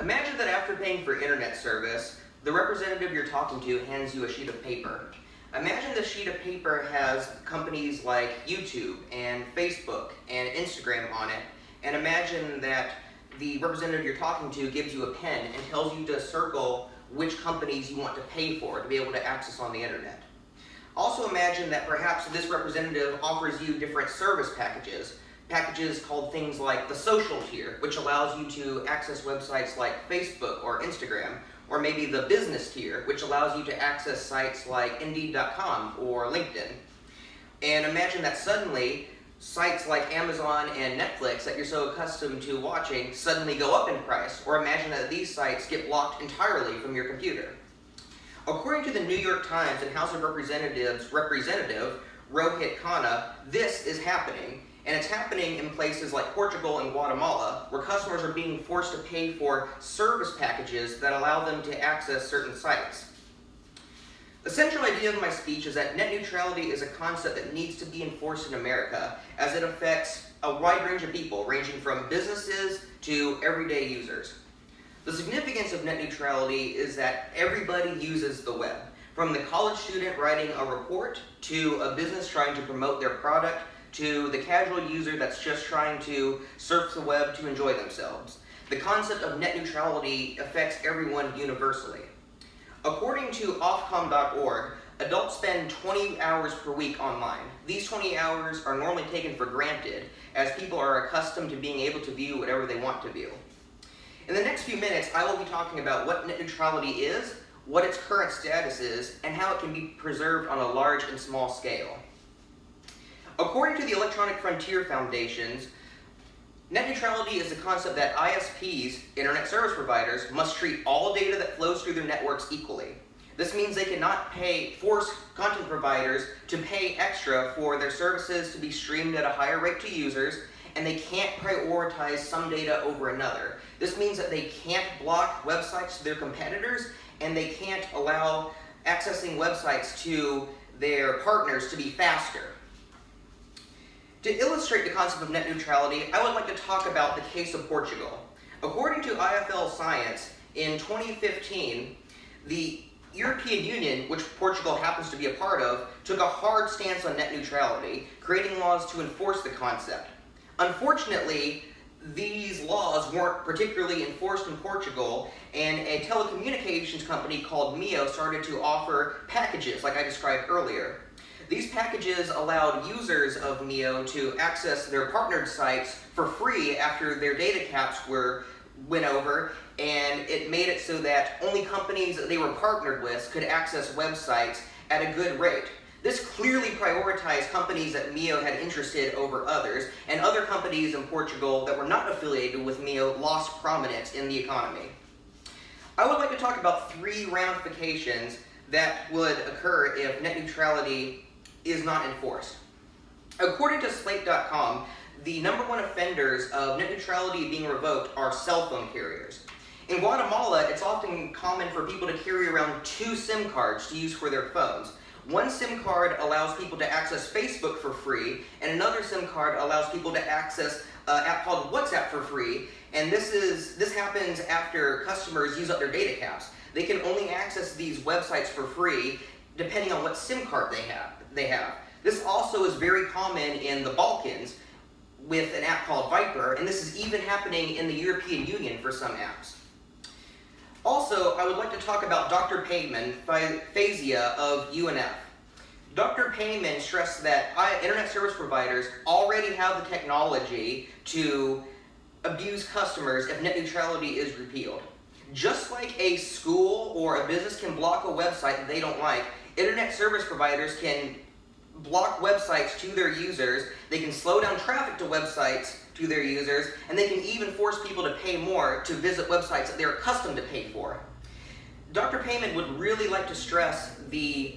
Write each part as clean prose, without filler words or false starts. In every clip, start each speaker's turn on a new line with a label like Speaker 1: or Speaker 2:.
Speaker 1: Imagine that after paying for internet service, the representative you're talking to hands you a sheet of paper. Imagine this sheet of paper has companies like YouTube and Facebook and Instagram on it, and imagine that the representative you're talking to gives you a pen and tells you to circle which companies you want to pay for to be able to access on the internet. Also imagine that perhaps this representative offers you different service packages called things like the social tier, which allows you to access websites like Facebook or Instagram, or maybe the business tier, which allows you to access sites like Indeed.com or LinkedIn. And imagine that suddenly sites like Amazon and Netflix that you're so accustomed to watching suddenly go up in price, or imagine that these sites get blocked entirely from your computer. According to the New York Times and House of Representatives representative Rohit Khanna, this is happening, and it's happening in places like Portugal and Guatemala, where customers are being forced to pay for service packages that allow them to access certain sites. The central idea of my speech is that net neutrality is a concept that needs to be enforced in America, as it affects a wide range of people, ranging from businesses to everyday users. The significance of net neutrality is that everybody uses the web, from the college student writing a report, to a business trying to promote their product, to the casual user that's just trying to surf the web to enjoy themselves. The concept of net neutrality affects everyone universally. According to Ofcom.org, adults spend 20 hours per week online. These 20 hours are normally taken for granted, as people are accustomed to being able to view whatever they want to view. In the next few minutes, I will be talking about what net neutrality is, what its current status is, and how it can be preserved on a large and small scale. According to the Electronic Frontier Foundations, net neutrality is the concept that ISPs, internet service providers, must treat all data that flows through their networks equally. This means they cannot force content providers to pay extra for their services to be streamed at a higher rate to users, and they can't prioritize some data over another. This means that they can't block websites to their competitors, and they can't allow accessing websites to their partners to be faster. To illustrate the concept of net neutrality, I would like to talk about the case of Portugal. According to IFL Science, in 2015, the European Union, which Portugal happens to be a part of, took a hard stance on net neutrality, creating laws to enforce the concept. Unfortunately, these laws weren't particularly enforced in Portugal, and a telecommunications company called Mio started to offer packages, like I described earlier. These packages allowed users of Mio to access their partnered sites for free after their data caps went over, and it made it so that only companies that they were partnered with could access websites at a good rate. This clearly prioritized companies that Mio had interested over others, and other companies in Portugal that were not affiliated with Mio lost prominence in the economy. I would like to talk about 3 ramifications that would occur if net neutrality is not enforced. According to Slate.com, the number 1 offenders of net neutrality being revoked are cell phone carriers. In Guatemala, it's often common for people to carry around 2 SIM cards to use for their phones. One SIM card allows people to access Facebook for free, and another SIM card allows people to access an app called WhatsApp for free, and this happens after customers use up their data caps. They can only access these websites for free depending on what SIM card they have. This also is very common in the Balkans with an app called Viper, and this is even happening in the European Union for some apps. Also, I would like to talk about Dr. Payman Fazia of UNF. Dr. Payman stressed that internet service providers already have the technology to abuse customers if net neutrality is repealed. Just like a school or a business can block a website that they don't like, internet service providers can block websites to their users, they can slow down traffic to websites to their users, and they can even force people to pay more to visit websites that they're accustomed to pay for. Dr. Payman would really like to stress the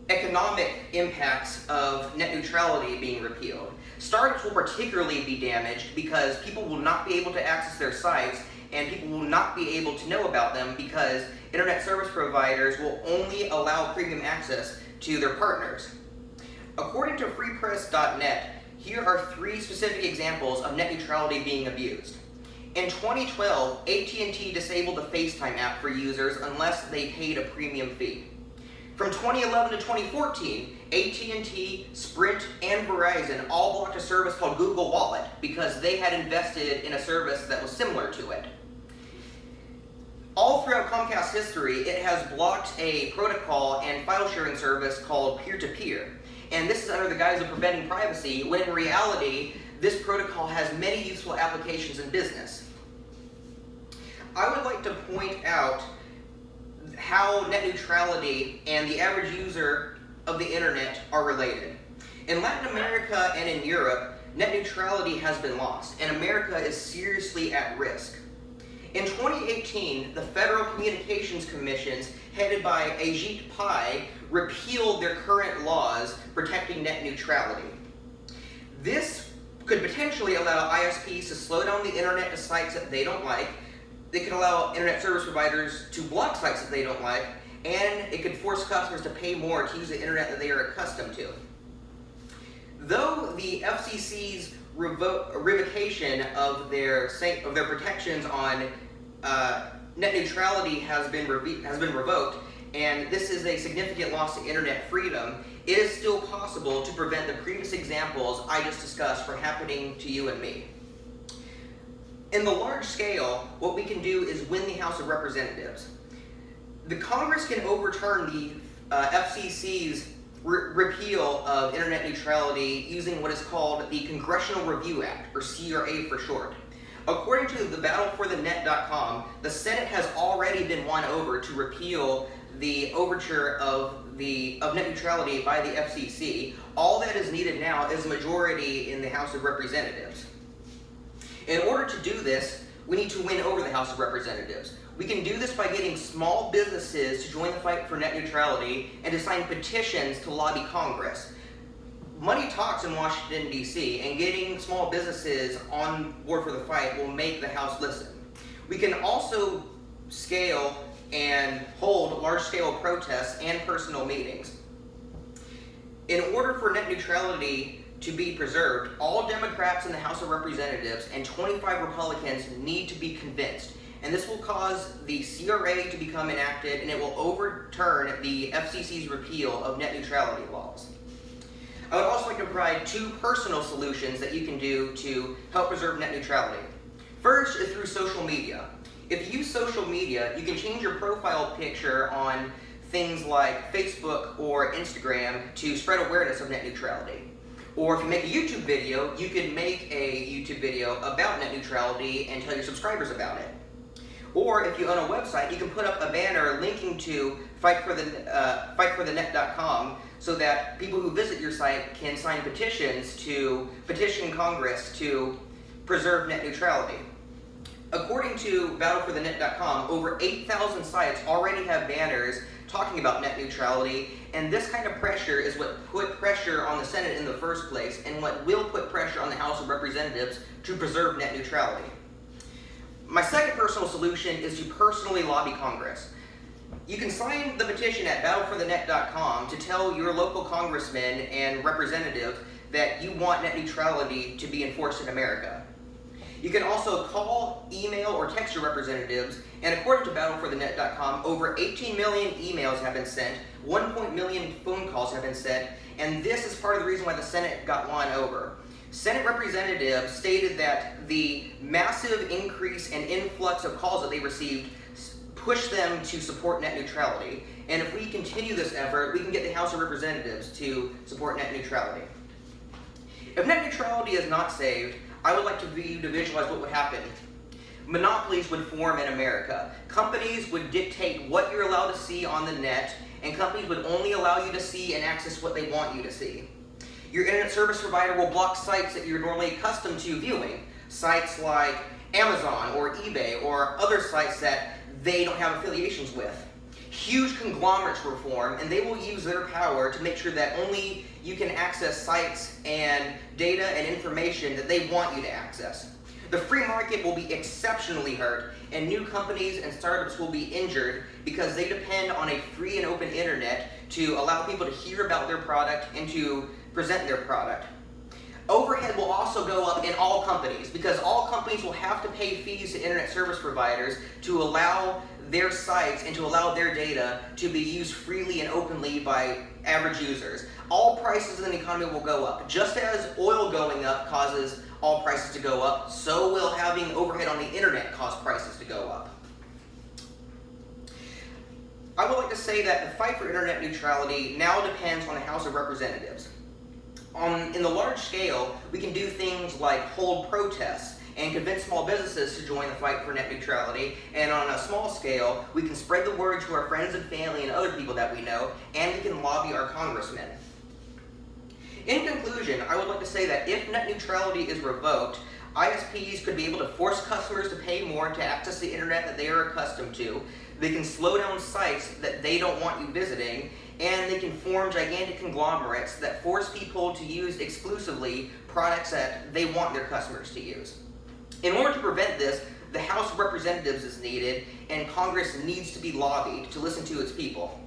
Speaker 1: economic impacts of net neutrality being repealed. Startups will particularly be damaged because people will not be able to access their sites, and people will not be able to know about them because internet service providers will only allow premium access to their partners. According to freepress.net, here are 3 specific examples of net neutrality being abused. In 2012, AT&T disabled the FaceTime app for users unless they paid a premium fee. From 2011 to 2014, AT&T, Sprint, and Verizon all blocked a service called Google Wallet because they had invested in a service that was similar to it. All throughout Comcast history, it has blocked a protocol and file sharing service called peer-to-peer. And this is under the guise of preventing privacy, when in reality, this protocol has many useful applications in business. I would like to point out how net neutrality and the average user of the internet are related. In Latin America and in Europe, net neutrality has been lost, and America is seriously at risk. In 2018, the Federal Communications Commissions, headed by Ajit Pai, repealed their current laws protecting net neutrality. This could potentially allow ISPs to slow down the internet to sites that they don't like. They could allow internet service providers to block sites that they don't like, and it could force customers to pay more to use the internet that they are accustomed to. Though the FCC's revocation of their protections on net neutrality has been revoked, and this is a significant loss to internet freedom, it is still possible to prevent the previous examples I just discussed from happening to you and me. In the large scale, what we can do is win the House of Representatives. The Congress can overturn the FCC's repeal of internet neutrality using what is called the Congressional Review Act, or CRA for short. According to the battleforthenet.com, the Senate has already been won over to repeal the overture of net neutrality by the FCC. All that is needed now is a majority in the House of Representatives. In order to do this, we need to win over the House of Representatives. We can do this by getting small businesses to join the fight for net neutrality and to sign petitions to lobby Congress. Money talks in Washington, D.C., and getting small businesses on board for the fight will make the House listen. We can also scale and hold large-scale protests and personal meetings. In order for net neutrality to be preserved, all Democrats in the House of Representatives and 25 Republicans need to be convinced. And this will cause the CRA to become enacted, and it will overturn the FCC's repeal of net neutrality laws. I would also like to provide two personal solutions that you can do to help preserve net neutrality. First is through social media. If you use social media, you can change your profile picture on things like Facebook or Instagram to spread awareness of net neutrality. Or if you make a YouTube video, you can make a YouTube video about net neutrality and tell your subscribers about it. Or if you own a website, you can put up a banner linking to fightforthenet.com so that people who visit your site can sign petitions to petition Congress to preserve net neutrality. According to battleforthenet.com, over 8,000 sites already have banners talking about net neutrality, and this kind of pressure is what put pressure on the Senate in the first place, and what will put pressure on the House of Representatives to preserve net neutrality. My second personal solution is to personally lobby Congress. You can sign the petition at battleforthenet.com to tell your local congressman and representative that you want net neutrality to be enforced in America. You can also call, email, or text your representatives, and according to battleforthenet.com, over 18 million emails have been sent, 1 million phone calls have been sent, and this is part of the reason why the Senate got won over. Senate representatives stated that the massive increase and influx of calls that they received pushed them to support net neutrality. And if we continue this effort, we can get the House of Representatives to support net neutrality. If net neutrality is not saved, I would like you to visualize what would happen. Monopolies would form in America. Companies would dictate what you're allowed to see on the net, and companies would only allow you to see and access what they want you to see. Your internet service provider will block sites that you're normally accustomed to viewing. Sites like Amazon or eBay or other sites that they don't have affiliations with. Huge conglomerates will form, and they will use their power to make sure that only you can access sites and data and information that they want you to access. The free market will be exceptionally hurt, and new companies and startups will be injured because they depend on a free and open internet to allow people to hear about their product and to present their product. Overhead will also go up in all companies because all companies will have to pay fees to internet service providers to allow their sites and to allow their data to be used freely and openly by average users. All prices in the economy will go up. Just as oil going up causes all prices to go up, so will having overhead on the internet cause prices to go up. I would like to say that the fight for internet neutrality now depends on the House of Representatives. In the large scale, we can do things like hold protests and convince small businesses to join the fight for net neutrality. And on a small scale, we can spread the word to our friends and family and other people that we know, and we can lobby our congressmen. In conclusion, I would like to say that if net neutrality is revoked, ISPs could be able to force customers to pay more to access the internet that they are accustomed to. They can slow down sites that they don't want you visiting, and they can form gigantic conglomerates that force people to use exclusively products that they want their customers to use. In order to prevent this, the House of Representatives is needed, and Congress needs to be lobbied to listen to its people.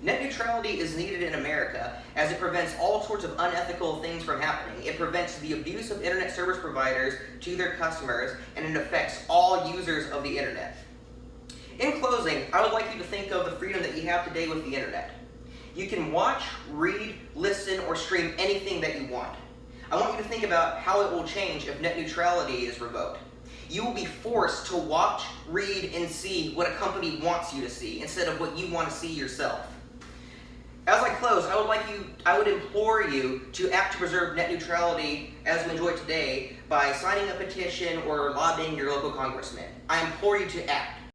Speaker 1: Net neutrality is needed in America as it prevents all sorts of unethical things from happening. It prevents the abuse of internet service providers to their customers, and it affects all users of the internet. In closing, I would like you to think of the freedom that you have today with the internet. You can watch, read, listen, or stream anything that you want. I want you to think about how it will change if net neutrality is revoked. You will be forced to watch, read, and see what a company wants you to see instead of what you want to see yourself. As I close, I would implore you to act to preserve net neutrality as we enjoy it today by signing a petition or lobbying your local congressman. I implore you to act.